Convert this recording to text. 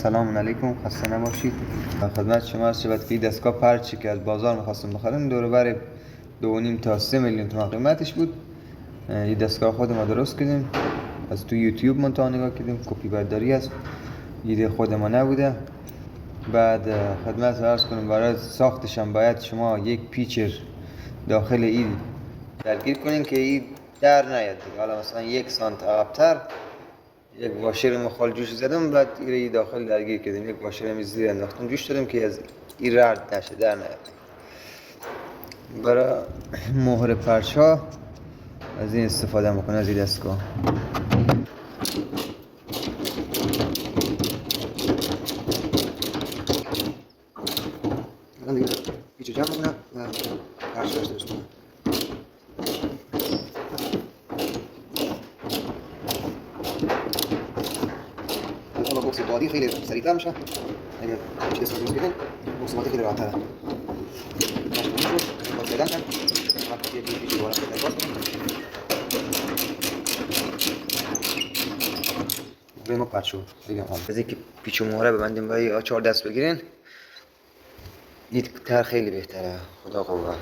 سلام علیکم، خسته نباشید. خدمت شما هست شبت که دستگاه پرچی که از بازار میخواستم بخرم دور بر 2.5 تا 3 میلیون تومان قیمتش بود. این دستگاه خود ما درست کردیم، از تو یوتیوب من تا نگاه کردیم، کپی برداری است، ایده خود ما نبوده. بعد خدمت عرض کنم برای ساختش هم باید شما یک پیچر داخل این درگیر کنین که این در نیاد دیگه. حالا مثلا 1 سانت عقب‌تر یک واشر مخال جوش زدم، بعد این داخل درگیر کردیم، یک واشر هم زیر انداختم جوش دادم که از این رد نشه، در نیاد. برای مهر پرچا از این استفاده میکنه، از این دستگاه. الان دیگه پیچو جمع میکنم و پرچاش درست میکنم. حالا بوکس بادی خیلی سریعتر میشه. اگر چیزی دستگاه درست کردن بوکس بادی خیلی راحت‌تره. باز پیدا کن. وقتی یه پیچو دوباره باز کنم. بریم پرچو بگم حالا. از اینکه پیچو مهره ببندیم و 4 دست بگیرین، این تر خیلی بهتره. خدا قوت.